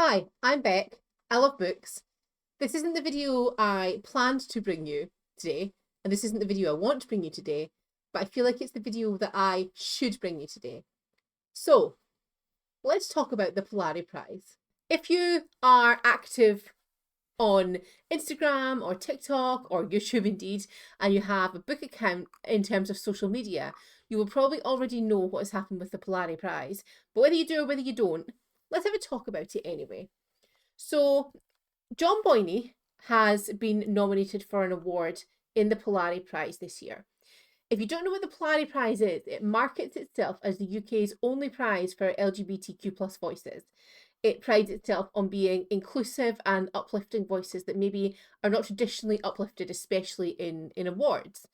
Hi, I'm Beck. I love books. This isn't the video I planned to bring you today, and this isn't the video I want to bring you today, but I feel like it's the video that I should bring you today. So, let's talk about the Polari Prize. If you are active on Instagram or TikTok or YouTube indeed, and you have a book account in terms of social media, you will probably already know what has happened with the Polari Prize. But whether you do or whether you don't, let's have a talk about it anyway. So, John Boyney has been nominated for an award in the Polari Prize this year. If you don't know what the Polari Prize is, it markets itself as the UK's only prize for LGBTQ plus voices. It prides itself on being inclusive and uplifting voices that maybe are not traditionally uplifted, especially in awards.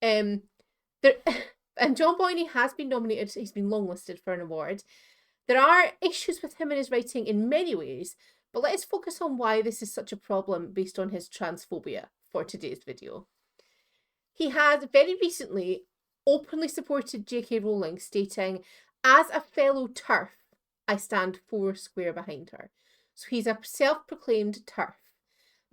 And John Boyney has been nominated, he's been longlisted for an award. There are issues with him and his writing in many ways, but let's focus on why this is such a problem based on his transphobia for today's video. He has very recently openly supported J.K. Rowling, stating, "As a fellow TERF, I stand 4 square behind her." So he's a self-proclaimed TERF.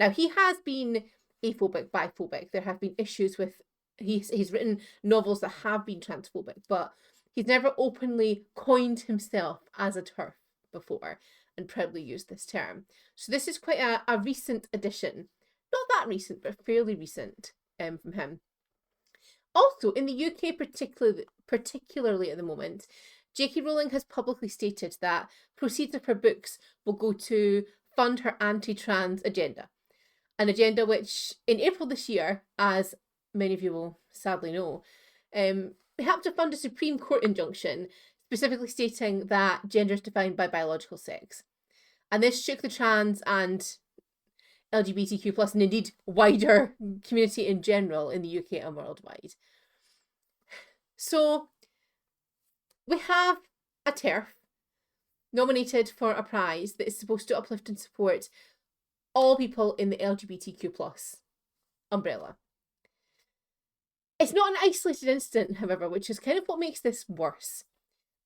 Now, he has been aphobic, biphobic. There have been issues with, he's written novels that have been transphobic, but he's never openly coined himself as a TERF before and proudly used this term. So this is quite a recent addition. Not that recent, but fairly recent from him. Also, in the UK particularly at the moment, J.K. Rowling has publicly stated that proceeds of her books will go to fund her anti-trans agenda. An agenda which, in April this year, as many of you will sadly know, helped to fund a Supreme Court injunction specifically stating that gender is defined by biological sex. And this shook the trans and LGBTQ plus and indeed wider community in general in the UK and worldwide. So we have a TERF nominated for a prize that is supposed to uplift and support all people in the LGBTQ plus umbrella. It's not an isolated incident, however, which is kind of what makes this worse,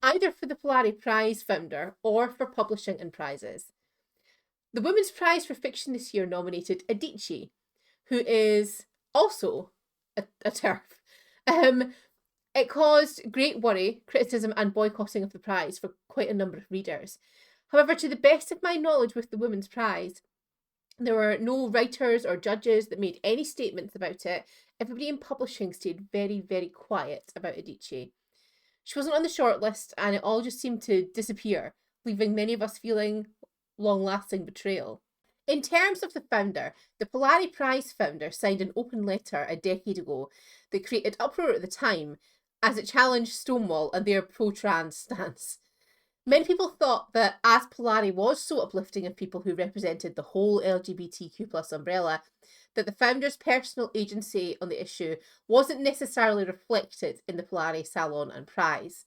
either for the Polari Prize founder or for publishing and prizes. The Women's Prize for Fiction this year nominated Adichie, who is also a TERF. It caused great worry, criticism and boycotting of the prize for quite a number of readers. However, to the best of my knowledge with the Women's Prize, there were no writers or judges that made any statements about it. Everybody in publishing stayed very, very quiet about Adichie. She wasn't on the shortlist and it all just seemed to disappear, leaving many of us feeling long-lasting betrayal. In terms of the founder, the Polari Prize founder signed an open letter a decade ago that created uproar at the time as it challenged Stonewall and their pro-trans stance. Many people thought that as Polari was so uplifting of people who represented the whole LGBTQ plus umbrella, that the founder's personal agency on the issue wasn't necessarily reflected in the Polari Salon and Prize.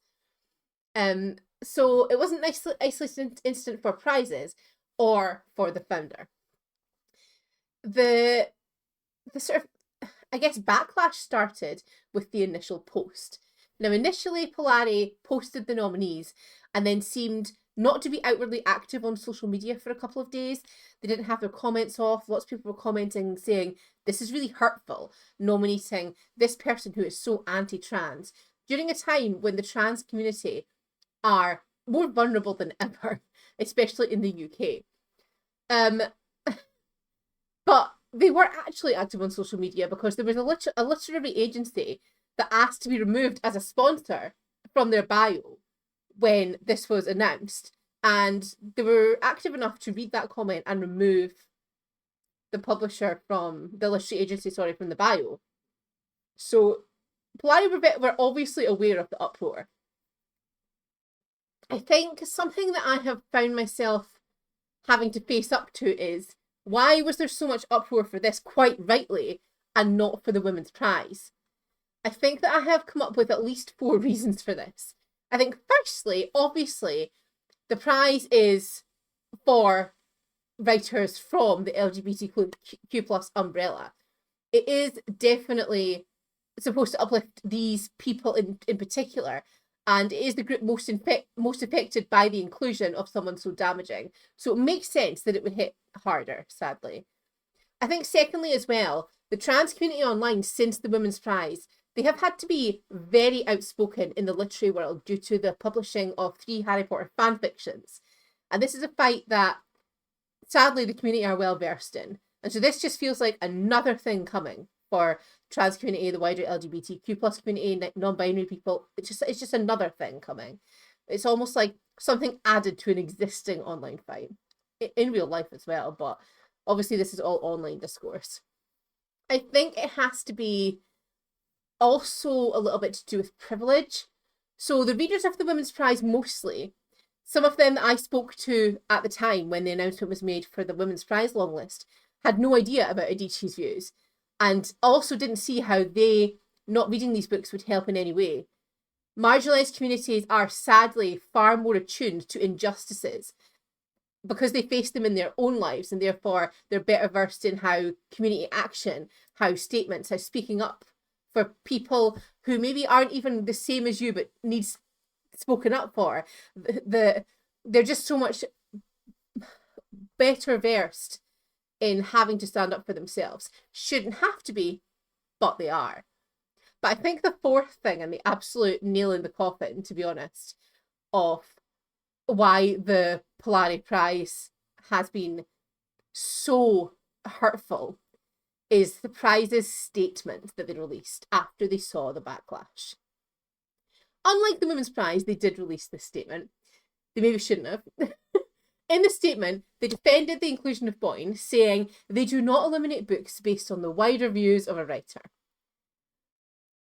So it wasn't an isolated incident for prizes or for the founder. The sort of, I guess, backlash started with the initial post. Now, initially, Polari posted the nominees and then seemed not to be outwardly active on social media for a couple of days. They didn't have their comments off. Lots of people were commenting, saying, "This is really hurtful, nominating this person who is so anti-trans," during a time when the trans community are more vulnerable than ever, especially in the UK. But they were actually active on social media because there was a literary agency that asked to be removed as a sponsor from their bio when this was announced. And they were active enough to read that comment and remove the publisher from the literary agency, from the bio. So Polari were obviously aware of the uproar. I think something that I have found myself having to face up to is, why was there so much uproar for this, quite rightly, and not for the Women's Prize? I think that I have come up with at least 4 reasons for this. I think firstly, obviously, the prize is for writers from the LGBTQ plus umbrella. It is definitely supposed to uplift these people in particular, and it is the group most affected by the inclusion of someone so damaging. So it makes sense that it would hit harder, sadly. I think secondly as well, the trans community online since the Women's Prize, they have had to be very outspoken in the literary world due to the publishing of 3 Harry Potter fan fictions. And this is a fight that, sadly, the community are well versed in. And so this just feels like another thing coming for trans community, the wider LGBTQ plus community, non-binary people. It's just another thing coming. It's almost like something added to an existing online fight. In real life as well, but obviously this is all online discourse. I think it has to be also a little bit to do with privilege. So the readers of the Women's Prize mostly, some of them that I spoke to at the time when the announcement was made for the Women's Prize long list, had no idea about Adichie's views, and also didn't see how they not reading these books would help in any way. Marginalised communities are sadly far more attuned to injustices because they face them in their own lives, and therefore they're better versed in how community action, how statements, how speaking up for people who maybe aren't even the same as you but needs spoken up for. They're just so much better versed in having to stand up for themselves. Shouldn't have to be, but they are. But I think the fourth thing, and the absolute nail in the coffin, to be honest, of why the Polari Prize has been so hurtful is the prize's statement that they released after they saw the backlash. Unlike the Women's Prize, they did release this statement. They maybe shouldn't have. In the statement, they defended the inclusion of Boyne, saying they do not eliminate books based on the wider views of a writer.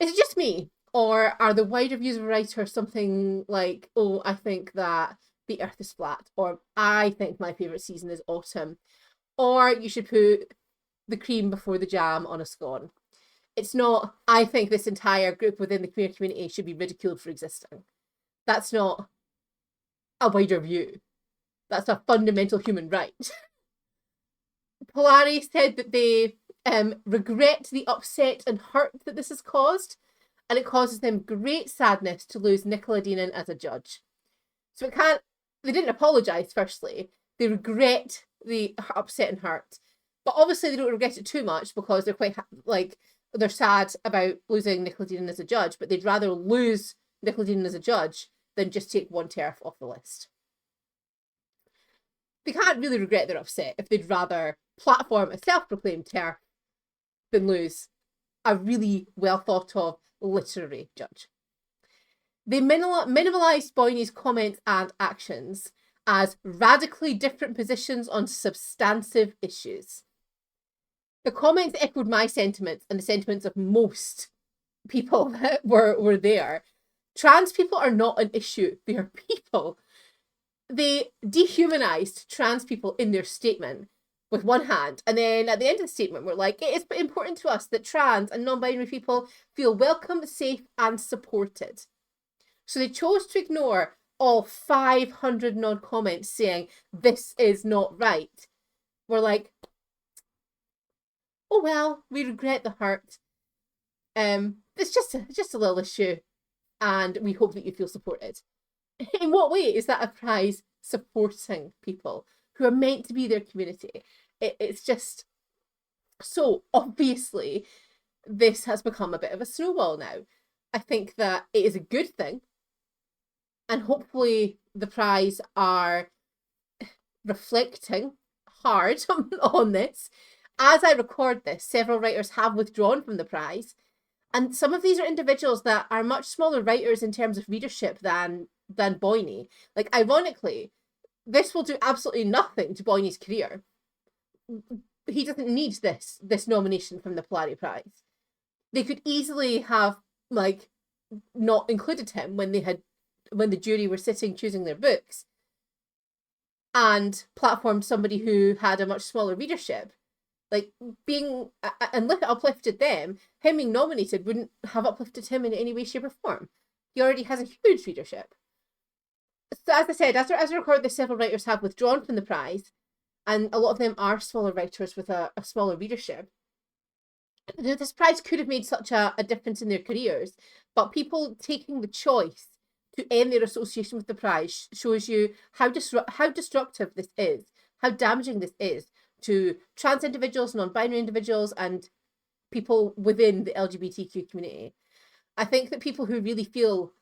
Is it just me? Or are the wider views of a writer something like, oh, I think that the earth is flat, or I think my favourite season is autumn, or you should put the cream before the jam on a scone? It's not, I think this entire group within the queer community should be ridiculed for existing. That's not a wider view. That's a fundamental human right. Polari said that they regret the upset and hurt that this has caused, and it causes them great sadness to lose Nicola Deanan as a judge. So they didn't apologise, firstly. They regret the upset and hurt. But obviously they don't regret it too much because they're quite, they're sad about losing Nicola Deanan as a judge, but they'd rather lose Nicola Deanan as a judge than just take one TERF off the list. They can't really regret their upset if they'd rather platform a self-proclaimed TERF than lose a really well thought of literary judge. They minimalised Boyne's comments and actions as radically different positions on substantive issues. The comments echoed my sentiments and the sentiments of most people that were there. Trans people are not an issue, they are people. They dehumanized trans people in their statement with one hand, and then at the end of the statement were like, it is important to us that trans and non-binary people feel welcome, safe and supported. So they chose to ignore all 500 odd comments saying this is not right. We're like, oh well, we regret the hurt. It's just a little issue, and we hope that you feel supported. In what way is that a prize supporting people who are meant to be their community? It's just so obviously this has become a bit of a snowball now. I think that it is a good thing, and hopefully the prize are reflecting hard on this. As I record this, several writers have withdrawn from the prize, and some of these are individuals that are much smaller writers in terms of readership than Boyne. Like, ironically, this will do absolutely nothing to Boyne's career. He doesn't need this nomination from the Polari Prize. They could easily have not included him when the jury were sitting choosing their books, and platformed somebody who had a much smaller readership. And look, uplifted them. Him being nominated wouldn't have uplifted him in any way, shape or form. He already has a huge readership. So as I said, as I record this, several writers have withdrawn from the prize, and a lot of them are smaller writers with a smaller readership. This prize could have made such a difference in their careers, but people taking the choice to end their association with the prize shows you how destructive this is, how damaging this is to trans individuals, non-binary individuals, and people within the LGBTQ community. I think that people who really feel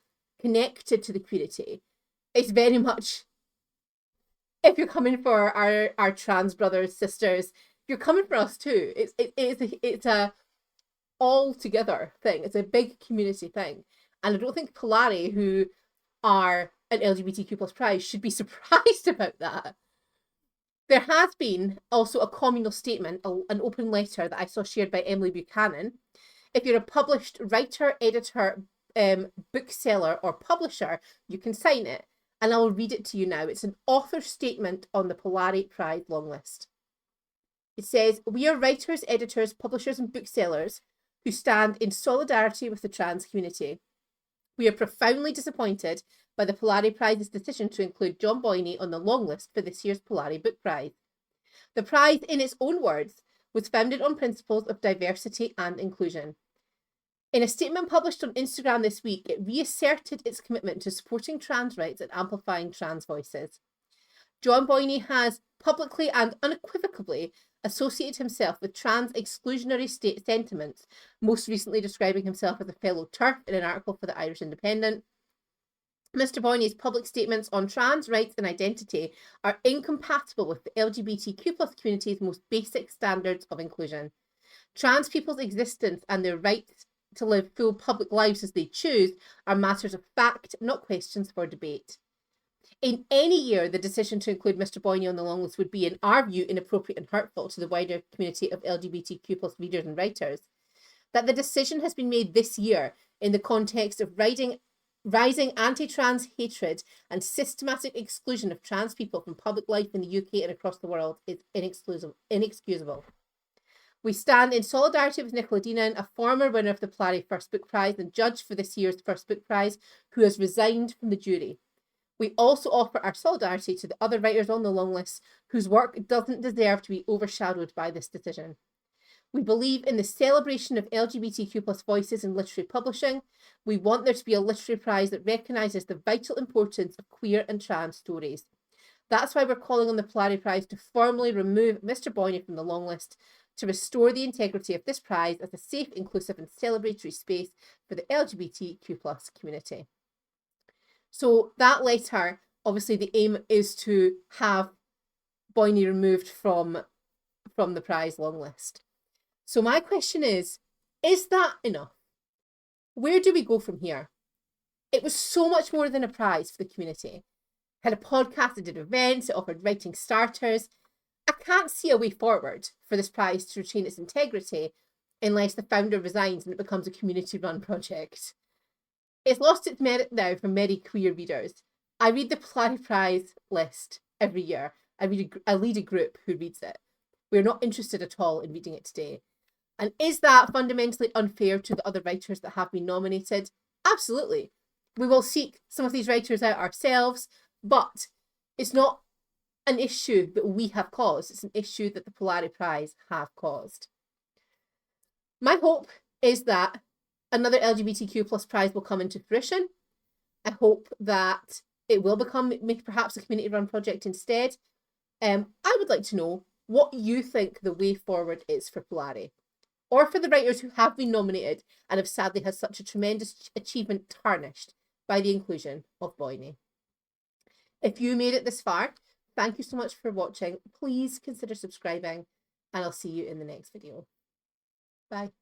connected to the community, it's very much, if you're coming for our trans brothers, sisters, you're coming for us too. It's a all together thing. It's a big community thing. And I don't think Polari, who are an LGBTQ plus prize, should be surprised about that. There has been also a communal statement, an open letter that I saw shared by Emily Buchanan. If you're a published writer, editor, bookseller or publisher, you can sign it. And I'll read it to you now. It's an author statement on the Polari Prize long list. It says, "We are writers, editors, publishers and booksellers who stand in solidarity with the trans community. We are profoundly disappointed by the Polari Prize's decision to include John Boyney on the long list for this year's Polari Book Prize. The prize, in its own words, was founded on principles of diversity and inclusion. In a statement published on Instagram this week, it reasserted its commitment to supporting trans rights and amplifying trans voices. John Boyney has publicly and unequivocally associated himself with trans exclusionary state sentiments, most recently describing himself as a fellow TERF in an article for the Irish Independent. Mr. Boyney's public statements on trans rights and identity are incompatible with the LGBTQ plus community's most basic standards of inclusion. Trans people's existence and their rights to live full public lives as they choose are matters of fact, not questions for debate. In any year, the decision to include Mr. Boyney on the long list would be, in our view, inappropriate and hurtful to the wider community of LGBTQ plus readers and writers. That the decision has been made this year in the context of rising anti-trans hatred and systematic exclusion of trans people from public life in the UK and across the world is inexcusable. We stand in solidarity with Nicola Dinan, a former winner of the Polari First Book Prize and judge for this year's First Book Prize, who has resigned from the jury. We also offer our solidarity to the other writers on the long list whose work doesn't deserve to be overshadowed by this decision. We believe in the celebration of LGBTQ plus voices in literary publishing. We want there to be a literary prize that recognises the vital importance of queer and trans stories. That's why we're calling on the Polari Prize to formally remove Mr. Boyney from the long list, to restore the integrity of this prize as a safe, inclusive and celebratory space for the LGBTQ plus community." So that letter, obviously the aim is to have Boyney removed from the prize long list. So my question is that enough? Where do we go from here? It was so much more than a prize for the community. It had a podcast, it did events, it offered writing starters. I can't see a way forward for this prize to retain its integrity unless the founder resigns and it becomes a community-run project. It's lost its merit now for many queer readers. I read the Polari Prize list every year. I lead a group who reads it. We're not interested at all in reading it today. And is that fundamentally unfair to the other writers that have been nominated? Absolutely. We will seek some of these writers out ourselves, but it's not an issue that we have caused. It's an issue that the Polari Prize have caused. My hope is that another LGBTQ plus prize will come into fruition. I hope that it will become perhaps a community-run project instead. I would like to know what you think the way forward is for Polari, or for the writers who have been nominated and have sadly had such a tremendous achievement tarnished by the inclusion of Boyney. If you made it this far, thank you so much for watching. Please consider subscribing and I'll see you in the next video. Bye.